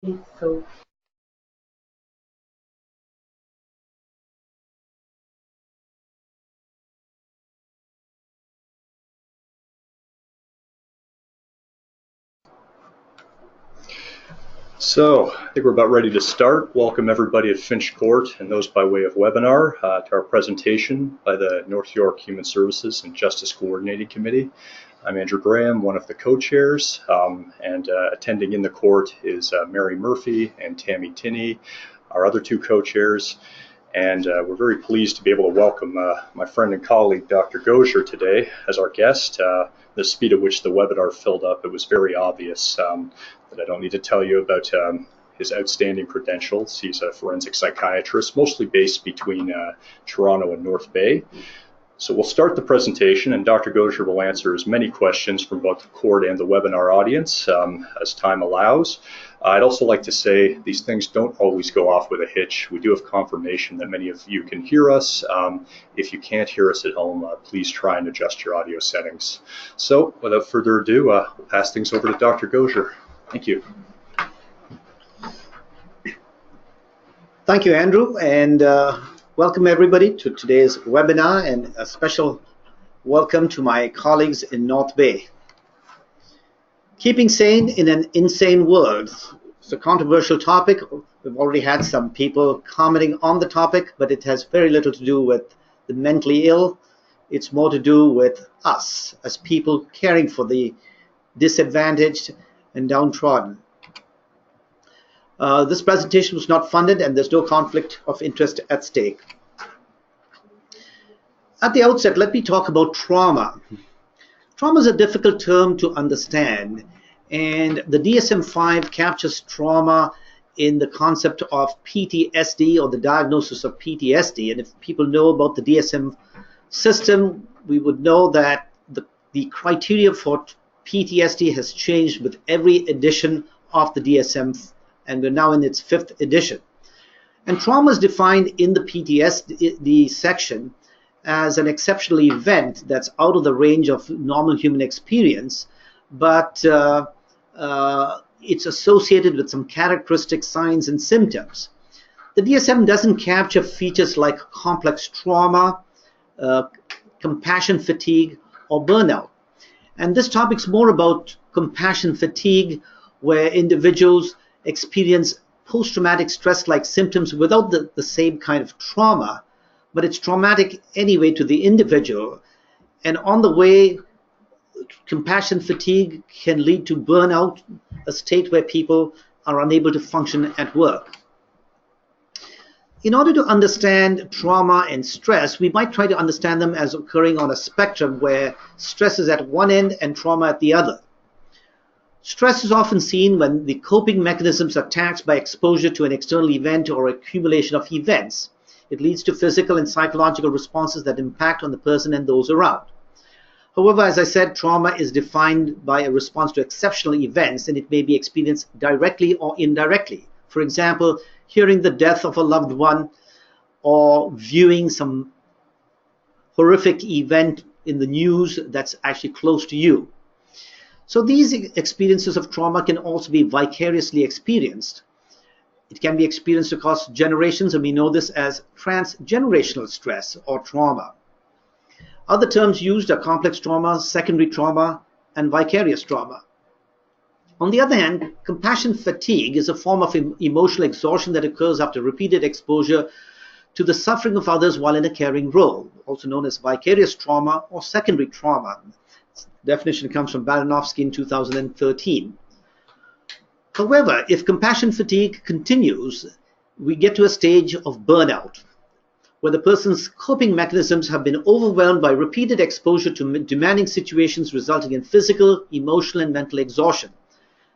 So, So, I think we're about ready to start. Welcome everybody at Finch Court and those by way of webinar to our presentation by the North York Human Services and Justice Coordinating Committee. I'm Andrew Graham, one of the co-chairs, and attending in the court is Mary Murphy and Tammy Tinney, our other two co-chairs. And we're very pleased to be able to welcome my friend and colleague, Dr. Gosier, today as our guest. The speed at which the webinar filled up, it was very obvious that I don't need to tell you about his outstanding credentials. He's a forensic psychiatrist, mostly based between Toronto and North Bay. So we'll start the presentation, and Dr. Gosier will answer as many questions from both the court and the webinar audience as time allows. I'd also like to say these things don't always go off with a hitch. We do have confirmation that many of you can hear us. If you can't hear us at home, please try and adjust your audio settings. So without further ado, we'll pass things over to Dr. Gosier. Thank you. Thank you, Andrew, and welcome everybody to today's webinar, and a special welcome to my colleagues in North Bay. Keeping sane in an insane world. It's a controversial topic. We've already had some people commenting on the topic, but it has very little to do with the mentally ill. It's more to do with us as people caring for the disadvantaged and downtrodden. This presentation was not funded, and there's no conflict of interest at stake. At the outset, let me talk about trauma. Trauma is a difficult term to understand, and the DSM-5 captures trauma in the concept of PTSD, or the diagnosis of PTSD. And if people know about the DSM system, we would know that the criteria for PTSD has changed with every edition of the DSM, and we're now in its 5th edition. And trauma is defined in the PTSD section as an exceptional event that's out of the range of normal human experience, but it's associated with some characteristic signs and symptoms. The DSM doesn't capture features like complex trauma, compassion fatigue, or burnout. And this topic's more about compassion fatigue, where individuals experience post-traumatic stress-like symptoms without the same kind of trauma, but it's traumatic anyway to the individual. And on the way, compassion fatigue can lead to burnout, a state where people are unable to function at work. In order to understand trauma and stress, we might try to understand them as occurring on a spectrum where stress is at one end and trauma at the other. Stress is often seen when the coping mechanisms are taxed by exposure to an external event or accumulation of events. It leads to physical and psychological responses that impact on the person and those around. However, as I said, trauma is defined by a response to exceptional events, and it may be experienced directly or indirectly. For example, hearing the death of a loved one, or viewing some horrific event in the news that's actually close to you. So these experiences of trauma can also be vicariously experienced. It can be experienced across generations, and we know this as transgenerational stress or trauma. Other terms used are complex trauma, secondary trauma, and vicarious trauma. On the other hand, compassion fatigue is a form of emotional exhaustion that occurs after repeated exposure to the suffering of others while in a caring role, also known as vicarious trauma or secondary trauma. The definition comes from Balanovsky in 2013. However, if compassion fatigue continues, we get to a stage of burnout, where the person's coping mechanisms have been overwhelmed by repeated exposure to demanding situations, resulting in physical, emotional, and mental exhaustion.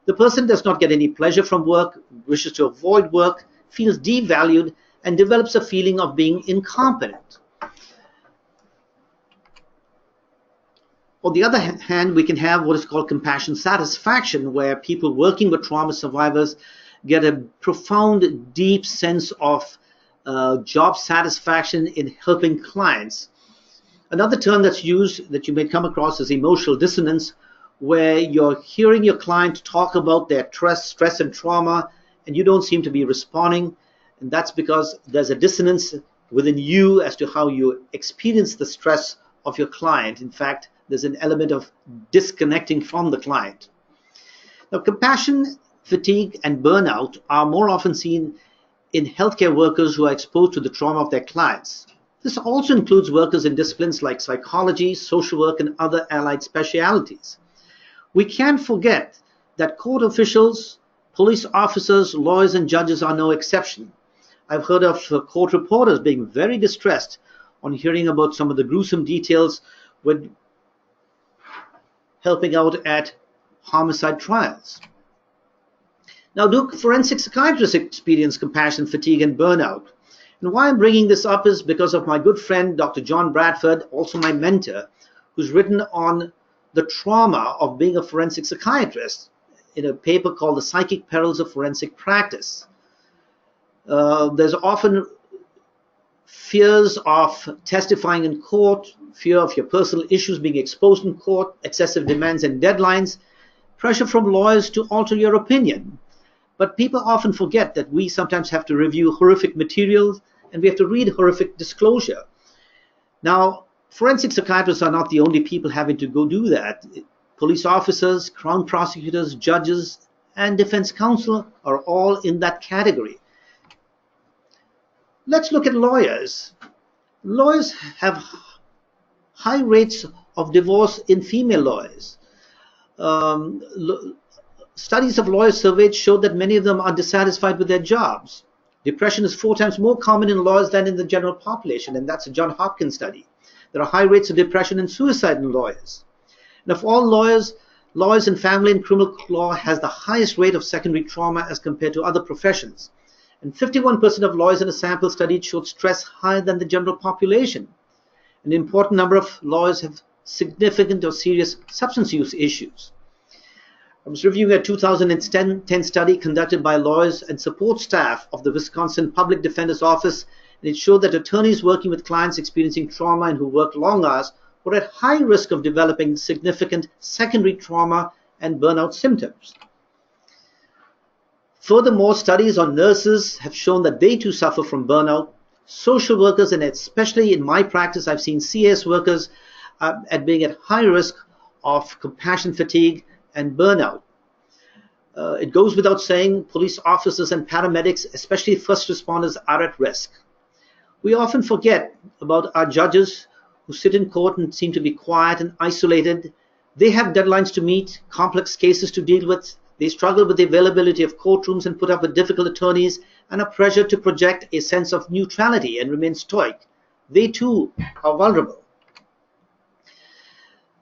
The person does not get any pleasure from work, wishes to avoid work, feels devalued, and develops a feeling of being incompetent. On the other hand, we can have what is called compassion satisfaction, where people working with trauma survivors get a profound, deep sense of job satisfaction in helping clients. Another term that's used that you may come across is emotional dissonance, where you're hearing your client talk about their stress and trauma, and you don't seem to be responding, and that's because there's a dissonance within you as to how you experience the stress of your client. In fact, there's an element of disconnecting from the client. Now, compassion, fatigue, and burnout are more often seen in healthcare workers who are exposed to the trauma of their clients. This also includes workers in disciplines like psychology, social work, and other allied specialities. We can't forget that court officials, police officers, lawyers, and judges are no exception. I've heard of court reporters being very distressed on hearing about some of the gruesome details when helping out at homicide trials. Now, do forensic psychiatrists experience compassion, fatigue, and burnout? And why I'm bringing this up is because of my good friend, Dr. John Bradford, also my mentor, who's written on the trauma of being a forensic psychiatrist in a paper called The Psychic Perils of Forensic Practice. There's often fears of testifying in court, fear of your personal issues being exposed in court, excessive demands and deadlines, pressure from lawyers to alter your opinion. But people often forget that we sometimes have to review horrific material and we have to read horrific disclosure. Now, forensic psychiatrists are not the only people having to go do that. Police officers, crown prosecutors, judges, and defense counsel are all in that category. Let's look at lawyers. Lawyers have high rates of divorce in female lawyers. Studies of lawyers surveyed showed that many of them are dissatisfied with their jobs. Depression is 4 times more common in lawyers than in the general population, and that's a Johns Hopkins study. There are high rates of depression and suicide in lawyers. And of all lawyers in family and criminal law has the highest rate of secondary trauma as compared to other professions. And 51% of lawyers in a sample study showed stress higher than the general population. An important number of lawyers have significant or serious substance use issues. I was reviewing a 2010 study conducted by lawyers and support staff of the Wisconsin Public Defender's Office, and it showed that attorneys working with clients experiencing trauma and who worked long hours were at high risk of developing significant secondary trauma and burnout symptoms. Furthermore, studies on nurses have shown that they too suffer from burnout. Social workers, and especially in my practice, I've seen CAS workers at being at high risk of compassion fatigue and burnout. It goes without saying, police officers and paramedics, especially first responders, are at risk. We often forget about our judges who sit in court and seem to be quiet and isolated. They have deadlines to meet, complex cases to deal with. They struggle with the availability of courtrooms and put up with difficult attorneys and a pressure to project a sense of neutrality and remain stoic. They too are vulnerable.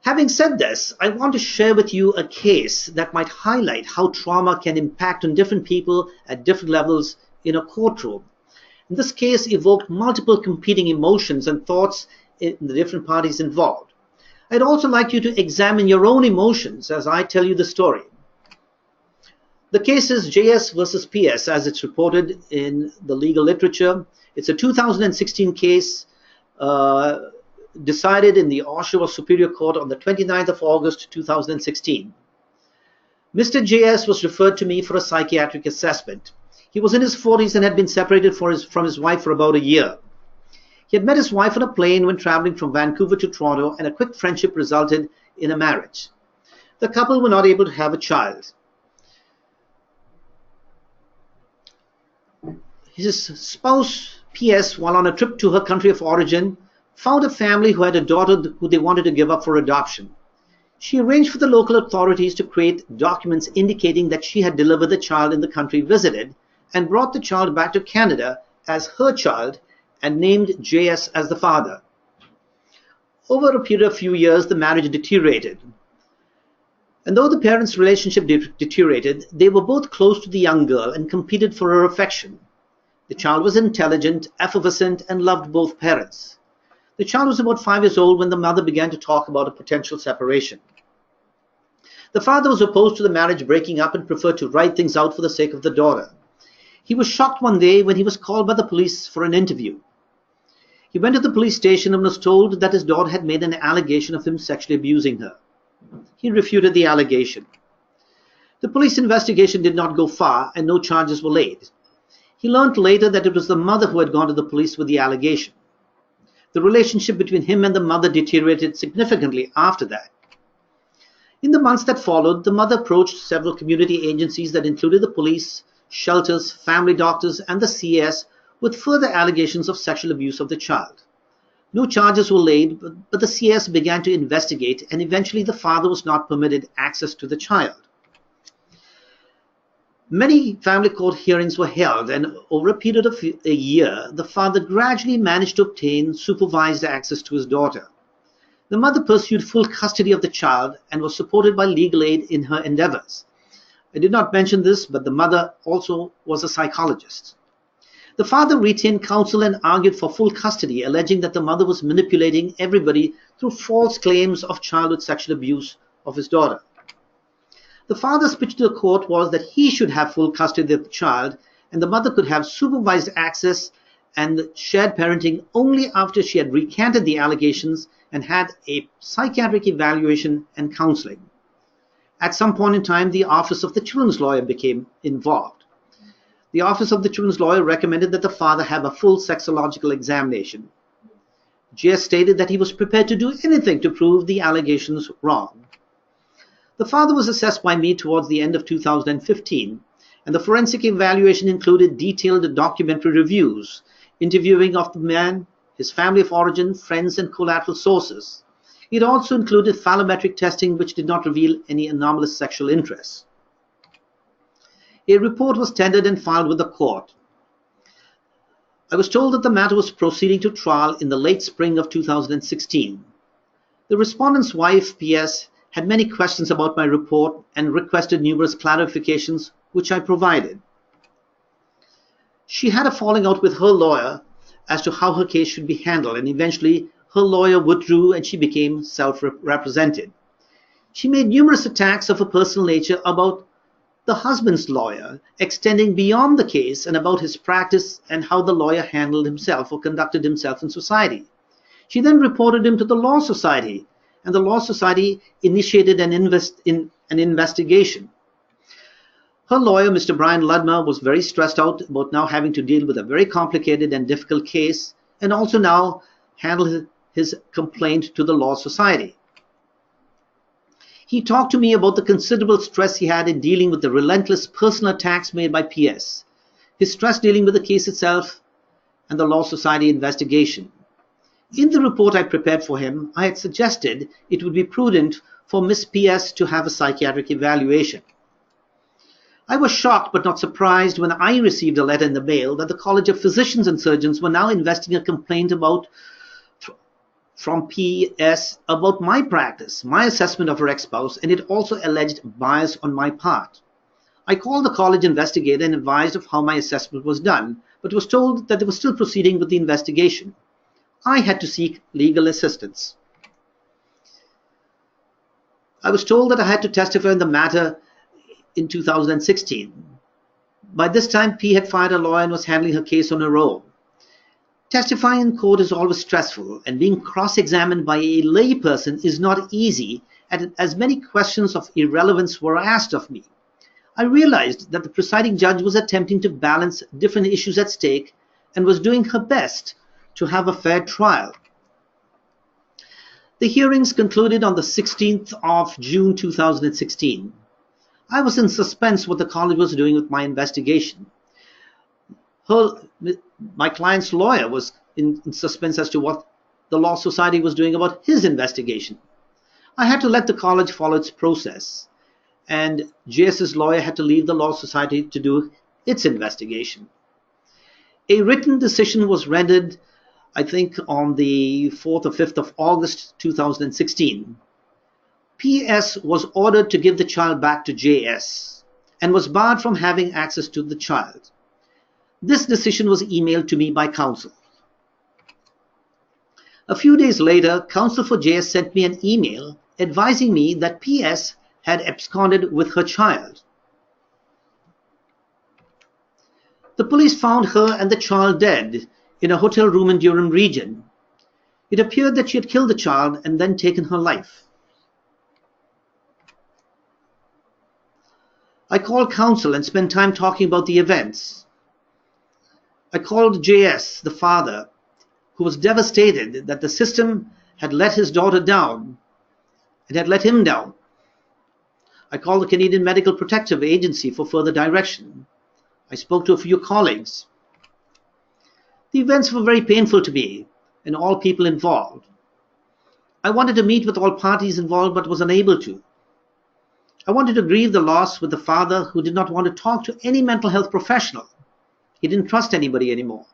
Having said this, I want to share with you a case that might highlight how trauma can impact on different people at different levels in a courtroom. And this case evoked multiple competing emotions and thoughts in the different parties involved. I'd also like you to examine your own emotions as I tell you the story. The case is JS versus PS as it's reported in the legal literature. It's a 2016 case decided in the Oshawa Superior Court on the 29th of August 2016. Mr. JS was referred to me for a psychiatric assessment. He was in his 40s and had been separated from his wife for about a year. He had met his wife on a plane when traveling from Vancouver to Toronto, and a quick friendship resulted in a marriage. The couple were not able to have a child. His spouse, PS, while on a trip to her country of origin, found a family who had a daughter who they wanted to give up for adoption. She arranged for the local authorities to create documents indicating that she had delivered the child in the country visited and brought the child back to Canada as her child and named JS as the father. Over a period of few years, the marriage deteriorated. And though the parents' relationship deteriorated, they were both close to the young girl and competed for her affection. The child was intelligent, effervescent, and loved both parents. The child was about 5 years old when the mother began to talk about a potential separation. The father was opposed to the marriage breaking up and preferred to write things out for the sake of the daughter. He was shocked one day when he was called by the police for an interview. He went to the police station and was told that his daughter had made an allegation of him sexually abusing her. He refuted the allegation. The police investigation did not go far and no charges were laid. He learned later that it was the mother who had gone to the police with the allegation. The relationship between him and the mother deteriorated significantly after that. In the months that followed, the mother approached several community agencies that included the police, shelters, family doctors, and the CS with further allegations of sexual abuse of the child. No charges were laid, but the CS began to investigate, and eventually the father was not permitted access to the child. Many family court hearings were held, and over a period of a year, the father gradually managed to obtain supervised access to his daughter. The mother pursued full custody of the child and was supported by legal aid in her endeavors. I did not mention this, but the mother also was a psychologist. The father retained counsel and argued for full custody, alleging that the mother was manipulating everybody through false claims of childhood sexual abuse of his daughter. The father's pitch to the court was that he should have full custody of the child and the mother could have supervised access and shared parenting only after she had recanted the allegations and had a psychiatric evaluation and counseling. At some point in time, the Office of the Children's Lawyer became involved. The Office of the Children's Lawyer recommended that the father have a full sexological examination. JS stated that he was prepared to do anything to prove the allegations wrong. The father was assessed by me towards the end of 2015, and the forensic evaluation included detailed documentary reviews, interviewing of the man, his family of origin, friends, and collateral sources. It also included phallometric testing, which did not reveal any anomalous sexual interests. A report was tendered and filed with the court. I was told that the matter was proceeding to trial in the late spring of 2016. The respondent's wife, PS, had many questions about my report and requested numerous clarifications, which I provided. She had a falling out with her lawyer as to how her case should be handled, and eventually her lawyer withdrew and she became self-represented. She made numerous attacks of a personal nature about the husband's lawyer, extending beyond the case and about his practice and how the lawyer handled himself or conducted himself in society. She then reported him to the Law Society, and the Law Society initiated an investigation. Her lawyer, Mr. Brian Ludmer, was very stressed out about now having to deal with a very complicated and difficult case, and also now handle his complaint to the Law Society. He talked to me about the considerable stress he had in dealing with the relentless personal attacks made by PS, his stress dealing with the case itself, and the Law Society investigation. In the report I prepared for him, I had suggested it would be prudent for Miss PS to have a psychiatric evaluation. I was shocked but not surprised when I received a letter in the mail that the College of Physicians and Surgeons were now investigating a complaint from PS about my practice, my assessment of her ex-spouse, and it also alleged bias on my part. I called the college investigator and advised of how my assessment was done, but was told that they were still proceeding with the investigation. I had to seek legal assistance. I was told that I had to testify in the matter in 2016. By this time, P had fired a lawyer and was handling her case on her own. Testifying in court is always stressful, and being cross-examined by a layperson is not easy, as many questions of irrelevance were asked of me. I realized that the presiding judge was attempting to balance different issues at stake and was doing her best to have a fair trial. The hearings concluded on the 16th of June 2016. I was in suspense what the college was doing with my investigation. My client's lawyer was in suspense as to what the Law Society was doing about his investigation. I had to let the college follow its process, and JS's lawyer had to leave the Law Society to do its investigation. A written decision was rendered, I think, on the 4th or 5th of August 2016. PS was ordered to give the child back to JS and was barred from having access to the child. This decision was emailed to me by counsel. A few days later, counsel for JS sent me an email advising me that PS had absconded with her child. The police found her and the child dead in a hotel room in Durham region. It appeared that she had killed the child and then taken her life. I called counsel and spent time talking about the events. I called JS, the father, who was devastated that the system had let his daughter down and had let him down. I called the Canadian Medical Protective Agency for further direction. I spoke to a few colleagues. The events were very painful to me and all people involved. I wanted to meet with all parties involved but was unable to. I wanted to grieve the loss with the father who did not want to talk to any mental health professional. He didn't trust anybody anymore.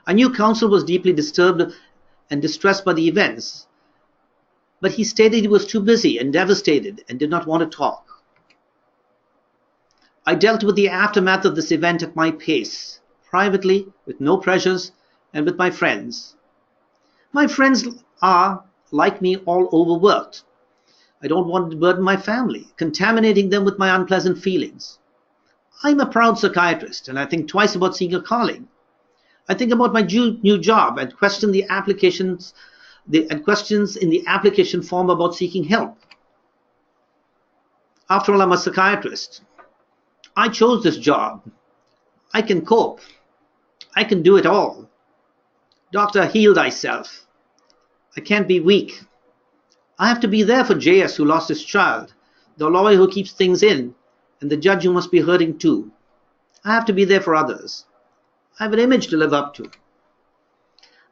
I knew counsel was deeply disturbed and distressed by the events, but he stated he was too busy and devastated and did not want to talk. I dealt with the aftermath of this event at my pace, privately, with no pressures, and with my friends. My friends are, like me, all overworked. I don't want to burden my family, contaminating them with my unpleasant feelings. I'm a proud psychiatrist, and I think twice about seeking a calling. I think about my new job and question the applications and questions in the application form about seeking help. After all, I'm a psychiatrist. I chose this job. I can cope. I can do it all. Doctor, heal thyself. I can't be weak. I have to be there for JS who lost his child, the lawyer who keeps things in, and the judge who must be hurting too. I have to be there for others. I have an image to live up to.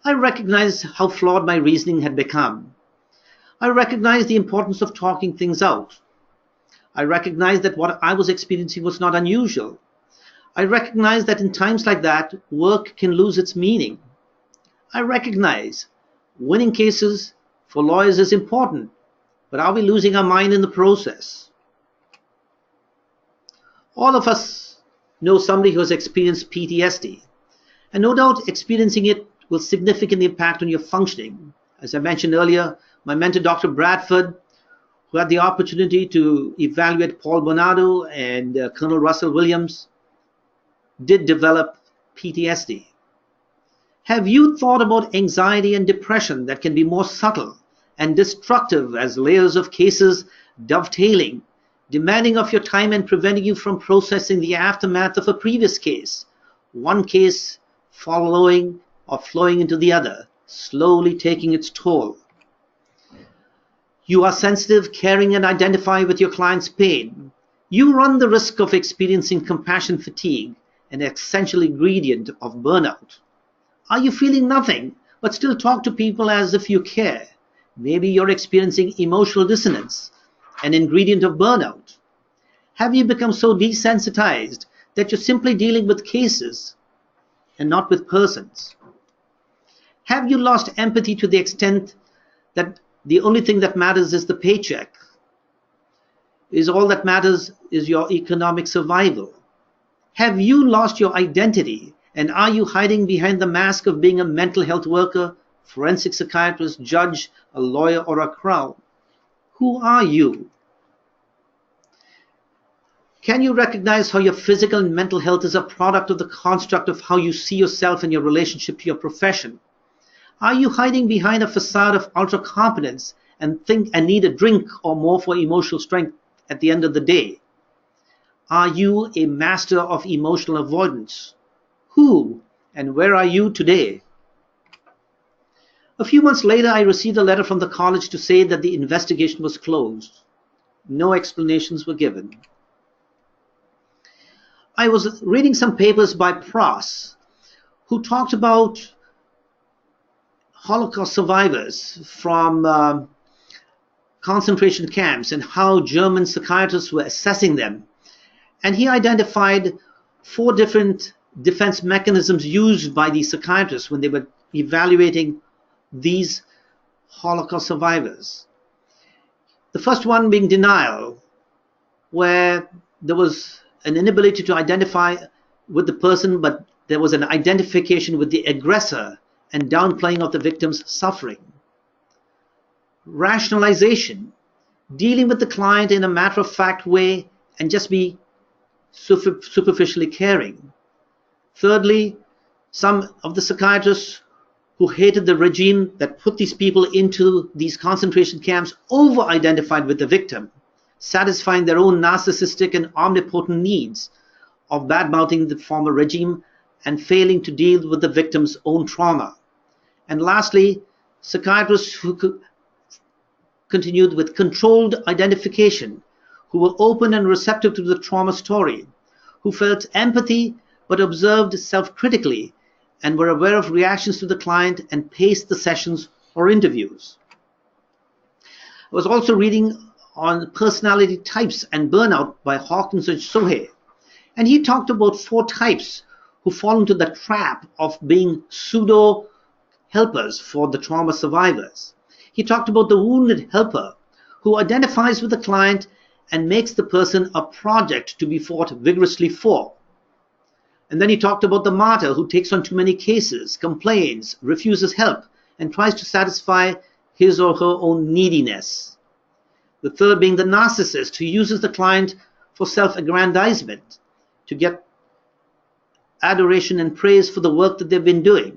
I recognize how flawed my reasoning had become. I recognize the importance of talking things out. I recognize that what I was experiencing was not unusual. I recognize that in times like that, work can lose its meaning. I recognize winning cases for lawyers is important, but are we losing our mind in the process? All of us know somebody who has experienced PTSD, and no doubt experiencing it will significantly impact on your functioning. As I mentioned earlier, my mentor, Dr. Bradford, who had the opportunity to evaluate Paul Bernardo and Colonel Russell Williams, did develop PTSD. Have you thought about anxiety and depression that can be more subtle and destructive as layers of cases dovetailing, demanding of your time and preventing you from processing the aftermath of a previous case, one case following or flowing into the other, slowly taking its toll? You are sensitive, caring, and identify with your client's pain. You run the risk of experiencing compassion fatigue, an essential ingredient of burnout. Are you feeling nothing, but still talk to people as if you care? Maybe you're experiencing emotional dissonance, an ingredient of burnout. Have you become so desensitized that you're simply dealing with cases and not with persons? Have you lost empathy to the extent that the only thing that matters is the paycheck? Is all that matters is your economic survival? Have you lost your identity, and are you hiding behind the mask of being a mental health worker, forensic psychiatrist, judge, a lawyer, or a crown? Who are you? Can you recognize how your physical and mental health is a product of the construct of how you see yourself and your relationship to your profession? Are you hiding behind a facade of ultra-competence and think and need a drink or more for emotional strength at the end of the day? Are you a master of emotional avoidance? Who and where are you today? A few months later, I received a letter from the college to say that the investigation was closed. No explanations were given. I was reading some papers by Pross, who talked about Holocaust survivors from concentration camps and how German psychiatrists were assessing them. And he identified 4 different defense mechanisms used by these psychiatrists when they were evaluating these Holocaust survivors. The first one being denial, where there was an inability to identify with the person, but there was an identification with the aggressor and downplaying of the victim's suffering. Rationalization, dealing with the client in a matter-of-fact way and just be superficially caring. Thirdly, some of the psychiatrists who hated the regime that put these people into these concentration camps over-identified with the victim, satisfying their own narcissistic and omnipotent needs of bad-mouthing the former regime and failing to deal with the victim's own trauma. And lastly, psychiatrists who continued with controlled identification, who were open and receptive to the trauma story, who felt empathy but observed self-critically and were aware of reactions to the client and paced the sessions or interviews. I was also reading on personality types and burnout by Hawkins and Sohey, and he talked about 4 types who fall into the trap of being pseudo helpers for the trauma survivors. He talked about the wounded helper who identifies with the client and makes the person a project to be fought vigorously for. And then he talked about the martyr who takes on too many cases, complains, refuses help, and tries to satisfy his or her own neediness. The third being the narcissist who uses the client for self-aggrandizement, to get adoration and praise for the work that they've been doing.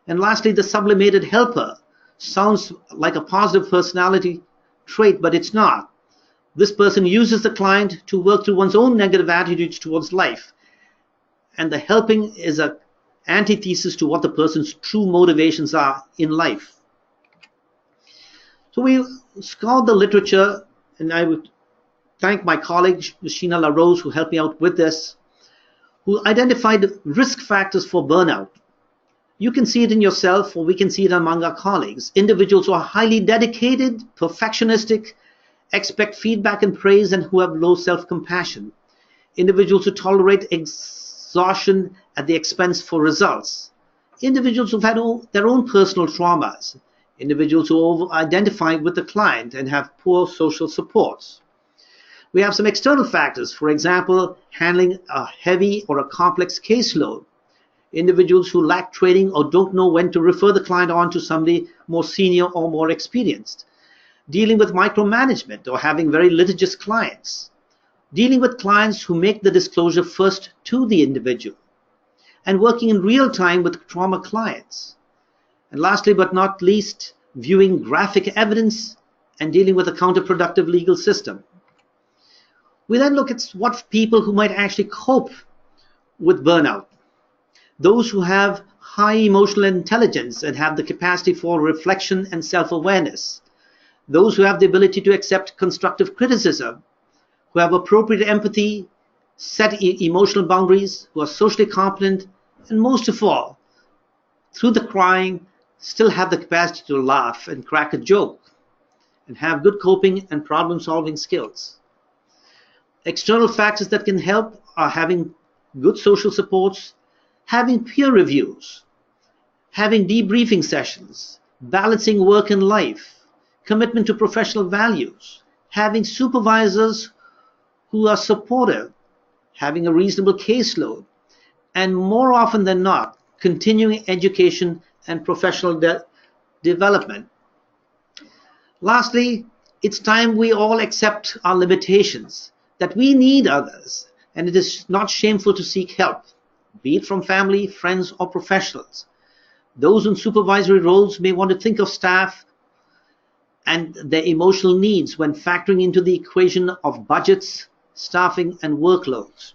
And lastly, the sublimated helper. Sounds like a positive personality trait, but it's not. This person uses the client to work through one's own negative attitudes towards life. And the helping is an antithesis to what the person's true motivations are in life. So we scoured the literature, and I would thank my colleague, Sheena LaRose, who helped me out with this, who identified risk factors for burnout. You can see it in yourself, or we can see it among our colleagues. Individuals who are highly dedicated, perfectionistic, expect feedback and praise, and who have low self-compassion. Individuals who tolerate exhaustion at the expense for results. Individuals who've had their own personal traumas. Individuals who over-identify with the client and have poor social supports. We have some external factors, for example, handling a heavy or a complex caseload. Individuals who lack training or don't know when to refer the client on to somebody more senior or more experienced. Dealing with micromanagement or having very litigious clients. Dealing with clients who make the disclosure first to the individual. And working in real time with trauma clients. And lastly but not least, viewing graphic evidence and dealing with a counterproductive legal system. We then look at what people who might actually cope with burnout. Those who have high emotional intelligence and have the capacity for reflection and self-awareness. Those who have the ability to accept constructive criticism, who have appropriate empathy, set emotional boundaries, who are socially competent, and most of all, through the crying, still have the capacity to laugh and crack a joke, and have good coping and problem-solving skills. External factors that can help are having good social supports, having peer reviews, having debriefing sessions, balancing work and life, commitment to professional values, having supervisors who are supportive, having a reasonable caseload, and more often than not, continuing education and professional development. Lastly, it's time we all accept our limitations, that we need others, and it is not shameful to seek help, be it from family, friends, or professionals. Those in supervisory roles may want to think of staff and their emotional needs when factoring into the equation of budgets, staffing, and workloads.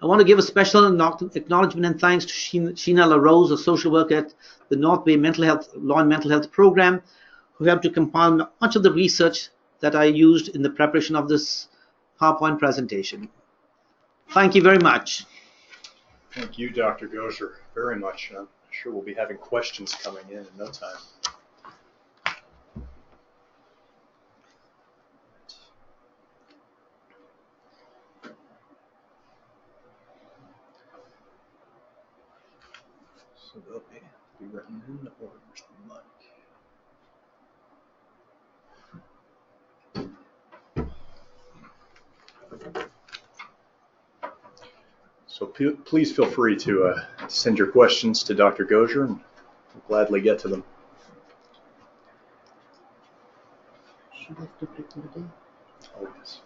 I want to give a special acknowledgement and thanks to Sheena LaRose, a social worker at the North Bay Law and Mental Health Program, who helped to compile much of the research that I used in the preparation of this PowerPoint presentation. Thank you very much. Thank you, Dr. Gosier, very much. I'm sure we'll be having questions coming in no time. So they'll be written in or where's the mic? So please feel free to send your questions to Dr. Gosier, and we'll gladly get to them. Should I have to click on the day? Oh, yes.